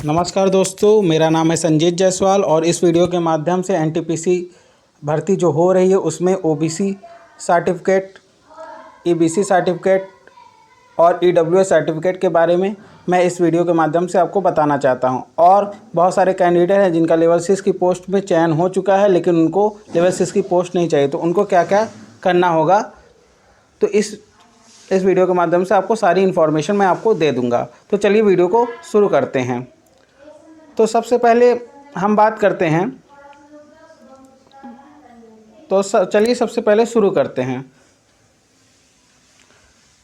नमस्कार दोस्तों, मेरा नाम है संजीत जायसवाल और इस वीडियो के माध्यम से एनटीपीसी भर्ती जो हो रही है उसमें ओबीसी सर्टिफिकेट, ईबीसी सर्टिफिकेट और ईडब्ल्यूएस सर्टिफिकेट के बारे में मैं इस वीडियो के माध्यम से आपको बताना चाहता हूं। और बहुत सारे कैंडिडेट हैं जिनका लेवल 6 की पोस्ट में चयन हो चुका है, लेकिन उनको लेवल 6 की पोस्ट नहीं चाहिए, तो उनको क्या क्या करना होगा, तो इस वीडियो के माध्यम से आपको सारी इन्फॉर्मेशन मैं आपको दे दूँगा। तो चलिए वीडियो को शुरू करते हैं। तो सबसे पहले हम बात करते हैं, तो चलिए सबसे पहले शुरू करते हैं।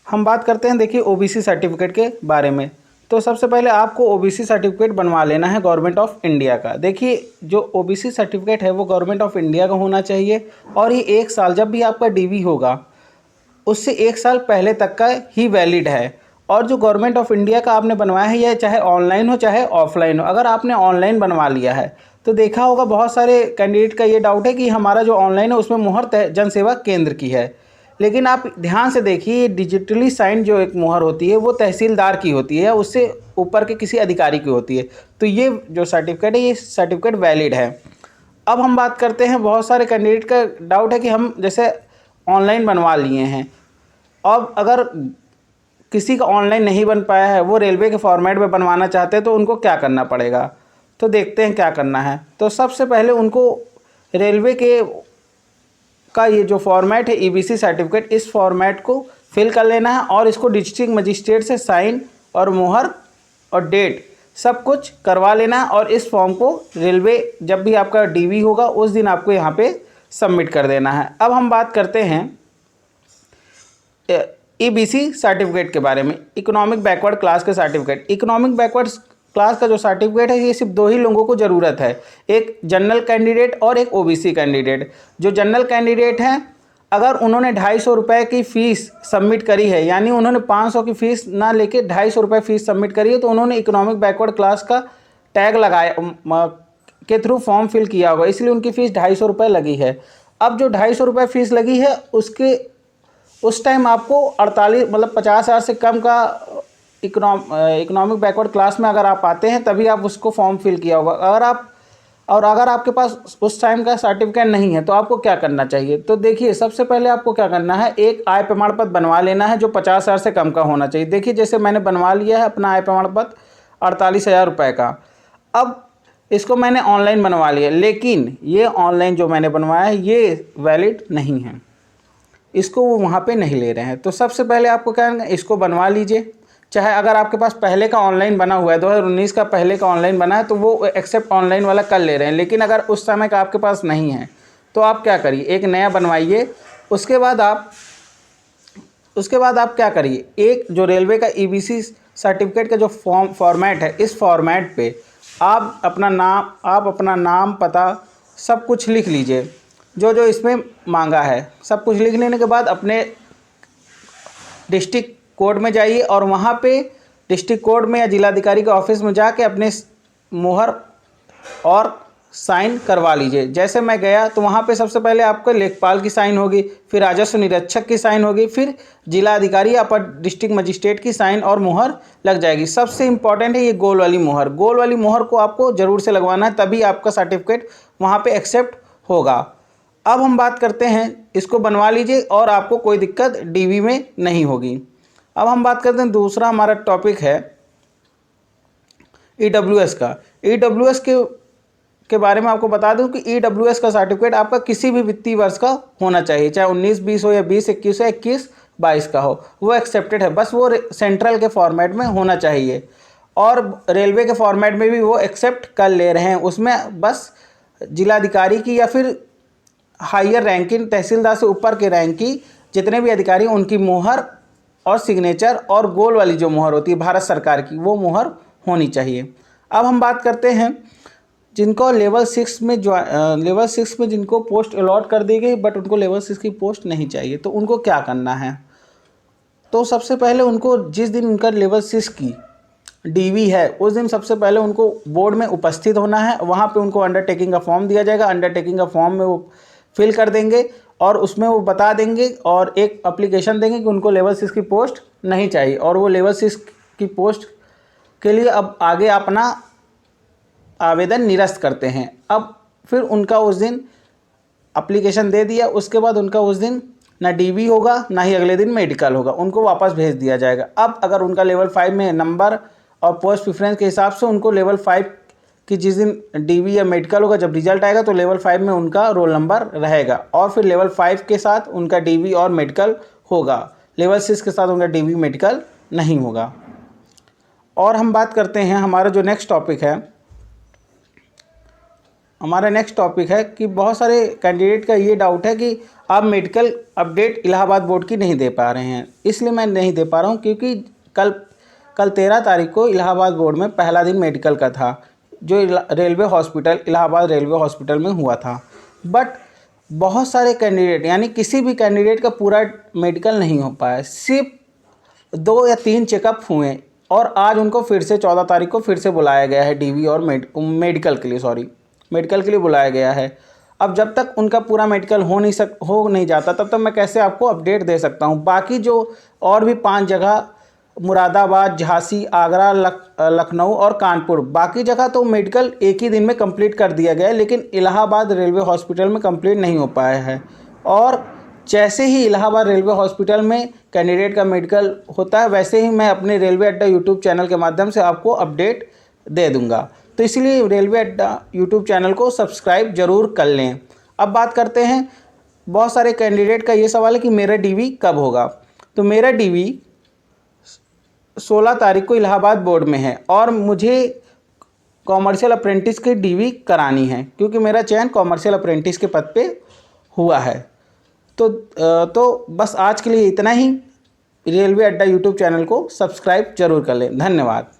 हम बात करते हैं, देखिए ओबीसी सर्टिफिकेट के बारे में। तो सबसे पहले आपको ओबीसी सर्टिफिकेट बनवा लेना है गवर्नमेंट ऑफ इंडिया का। देखिए जो ओबीसी सर्टिफिकेट है वो गवर्नमेंट ऑफ इंडिया का होना चाहिए और ये 1 साल, जब भी आपका डीवी होगा उससे 1 साल पहले तक का ही वैलिड है। और जो गवर्नमेंट ऑफ इंडिया का आपने बनवाया है, यह चाहे ऑनलाइन हो चाहे ऑफलाइन हो। अगर आपने ऑनलाइन बनवा लिया है तो देखा होगा बहुत सारे कैंडिडेट का ये डाउट है कि हमारा जो ऑनलाइन है उसमें मुहर जन सेवा केंद्र की है, लेकिन आप ध्यान से देखिए डिजिटली साइन जो एक मुहर होती है वो तहसीलदार की होती है या उससे ऊपर के किसी अधिकारी की होती है। तो ये जो सर्टिफिकेट है, ये सर्टिफिकेट वैलिड है। अब हम बात करते हैं, बहुत सारे कैंडिडेट का डाउट है कि हम जैसे ऑनलाइन बनवा लिए हैं, अब अगर किसी का ऑनलाइन नहीं बन पाया है, वो रेलवे के फॉर्मेट में बनवाना चाहते हैं, तो उनको क्या करना पड़ेगा। तो देखते हैं क्या करना है। तो सबसे पहले उनको रेलवे के का ये जो फॉर्मेट है ईबीसी सर्टिफिकेट, इस फॉर्मेट को फिल कर लेना है और इसको डिस्ट्रिक्ट मजिस्ट्रेट से साइन और मुहर और डेट सब कुछ करवा लेना है। और इस फॉर्म को रेलवे जब भी आपका डीवी होगा उस दिन आपको यहाँ पे सबमिट कर देना है। अब हम बात करते हैं ईबीसी सर्टिफिकेट के बारे में, इकोनॉमिक बैकवर्ड क्लास के सर्टिफिकेट। इकोनॉमिक बैकवर्ड क्लास का जो सर्टिफिकेट है ये सिर्फ 2 ही लोगों को ज़रूरत है, एक जनरल कैंडिडेट और एक ओबीसी कैंडिडेट। जो जनरल कैंडिडेट हैं, अगर उन्होंने 250 रुपये की फ़ीस सबमिट करी है, यानी उन्होंने 500 की फ़ीस ना लेके 250 रुपये फ़ीस सबमिट करी है, तो उन्होंने इकोनॉमिक बैकवर्ड क्लास का टैग लगाया के थ्रू फॉर्म फिल किया होगा, इसलिए उनकी फ़ीस 250 रुपये लगी है। अब जो 250 रुपये फ़ीस लगी है उस टाइम आपको 50,000 से कम का इकोनॉमिक बैकवर्ड क्लास में अगर आप आते हैं तभी आप उसको फॉर्म फिल किया होगा। अगर आपके पास उस टाइम का सर्टिफिकेट नहीं है तो आपको क्या करना चाहिए। तो देखिए सबसे पहले आपको क्या करना है, एक आय प्रमाण पत्र बनवा लेना है जो 50,000 से कम का होना चाहिए। देखिए जैसे मैंने बनवा लिया है अपना आय प्रमाण पत्र 48,000 रुपये का। अब इसको मैंने ऑनलाइन बनवा लिया, लेकिन ये ऑनलाइन जो मैंने बनवाया है ये वैलिड नहीं है, इसको वो वहाँ पे नहीं ले रहे हैं। तो सबसे पहले आपको क्या करना है, इसको बनवा लीजिए। चाहे अगर आपके पास पहले का ऑनलाइन बना हुआ है, 2019 का पहले का ऑनलाइन बना है, तो वो एक्सेप्ट ऑनलाइन वाला कर ले रहे हैं। लेकिन अगर उस समय का आपके पास नहीं है तो आप क्या करिए, एक नया बनवाइए। उसके बाद आप क्या करिए, एक जो रेलवे का ईबीसी सर्टिफिकेट का जो फॉर्मेट है, इस फॉर्मेट पे आप अपना नाम पता सब कुछ लिख लीजिए, जो जो इसमें मांगा है। सब कुछ लिख लेने के बाद अपने डिस्ट्रिक्ट कोर्ट में जाइए और वहाँ पे डिस्ट्रिक्ट कोर्ट में या जिलाधिकारी के ऑफिस में जाके अपने मुहर और साइन करवा लीजिए। जैसे मैं गया तो वहाँ पे सबसे पहले आपको लेखपाल की साइन होगी, फिर राजस्व निरीक्षक की साइन होगी, फिर जिलाधिकारी या पर डिस्ट्रिक्ट मजिस्ट्रेट की साइन और मुहर लग जाएगी। सबसे इम्पॉर्टेंट है ये गोल वाली मुहर। गोल वाली मुहर को आपको ज़रूर से लगवाना है, तभी आपका सर्टिफिकेट वहाँ पर एक्सेप्ट होगा। अब हम बात करते हैं, इसको बनवा लीजिए और आपको कोई दिक्कत डीवी में नहीं होगी। अब हम बात करते हैं, दूसरा हमारा टॉपिक है ईडब्ल्यूएस का। ईडब्ल्यूएस के बारे में आपको बता दूं कि ईडब्ल्यूएस का सर्टिफिकेट आपका किसी भी वित्तीय वर्ष का होना चाहिए, चाहे 19-20 हो या 20-21 हो या 21-22 का हो, वो एक्सेप्टेड है। बस वो सेंट्रल के फॉर्मेट में होना चाहिए और रेलवे के फॉर्मेट में भी वो एक्सेप्ट कर ले रहे हैं। उसमें बस जिलाधिकारी की या फिर हायर रैंकिंग तहसीलदार से ऊपर के रैंक की जितने भी अधिकारी हैं उनकी मुहर और सिग्नेचर और गोल वाली जो मुहर होती है भारत सरकार की, वो मुहर होनी चाहिए। अब हम बात करते हैं जिनको लेवल 6 में जिनको पोस्ट अलॉट कर दी गई बट उनको लेवल 6 की पोस्ट नहीं चाहिए, तो उनको क्या करना है। तो सबसे पहले उनको जिस दिन उनका लेवल 6 की डीवी है उस दिन सबसे पहले उनको बोर्ड में उपस्थित होना है। वहाँ पे उनको अंडरटेकिंग का फॉर्म दिया जाएगा, अंडरटेकिंग का फॉर्म में वो फिल कर देंगे और उसमें वो बता देंगे और एक एप्लीकेशन देंगे कि उनको लेवल 6 की पोस्ट नहीं चाहिए और वो लेवल 6 की पोस्ट के लिए अब आगे अपना आवेदन निरस्त करते हैं। अब फिर उनका उस दिन एप्लीकेशन दे दिया, उसके बाद उनका उस दिन ना डीवी होगा, ना ही अगले दिन मेडिकल होगा, उनको वापस भेज दिया जाएगा। अब अगर उनका लेवल 5 में नंबर और पोस्ट प्रेफरेंस के हिसाब से उनको लेवल 5 कि जिस दिन डीवी या मेडिकल होगा, जब रिजल्ट आएगा तो लेवल 5 में उनका रोल नंबर रहेगा और फिर लेवल 5 के साथ उनका डीवी और मेडिकल होगा। लेवल 6 के साथ उनका डीवी मेडिकल नहीं होगा। और हम बात करते हैं, हमारा जो नेक्स्ट टॉपिक है कि बहुत सारे कैंडिडेट का ये डाउट है कि आप मेडिकल अपडेट इलाहाबाद बोर्ड की नहीं दे पा रहे हैं। इसलिए मैं नहीं दे पा रहा हूँ क्योंकि कल 13 तारीख को इलाहाबाद बोर्ड में पहला दिन मेडिकल का था, जो railway hospital Allahabad railway hospital में हुआ था। बट बहुत सारे कैंडिडेट, यानी किसी भी कैंडिडेट का पूरा मेडिकल नहीं हो पाया, सिर्फ 2 या 3 चेकअप हुए और आज उनको फिर से 14 तारीख को फिर से बुलाया गया है डीवी और मेडिकल के लिए बुलाया गया है। अब जब तक उनका पूरा मेडिकल हो नहीं जाता तब तक मैं कैसे आपको अपडेट दे सकता हूँ। बाकी जो और भी 5 जगह, मुरादाबाद, झांसी, आगरा, लखनऊ और कानपुर, बाकी जगह तो मेडिकल एक ही दिन में कंप्लीट कर दिया गया है, लेकिन इलाहाबाद रेलवे हॉस्पिटल में कंप्लीट नहीं हो पाया है। और जैसे ही इलाहाबाद रेलवे हॉस्पिटल में कैंडिडेट का मेडिकल होता है, वैसे ही मैं अपने रेलवे अड्डा यूट्यूब चैनल के माध्यम से आपको अपडेट दे दूंगा। तो इसलिए रेलवे अड्डा यूट्यूब चैनल को सब्सक्राइब ज़रूर कर लें। अब बात करते हैं, बहुत सारे कैंडिडेट का ये सवाल है कि मेरा डीवी कब होगा। तो मेरा डीवी 16 तारीख को इलाहाबाद बोर्ड में है और मुझे कॉमर्शियल अप्रेंटिस की डीवी करानी है क्योंकि मेरा चयन कॉमर्शियल अप्रेंटिस के पद पे हुआ है। तो बस आज के लिए इतना ही। रेलवे अड्डा यूट्यूब चैनल को सब्सक्राइब जरूर कर लें। धन्यवाद।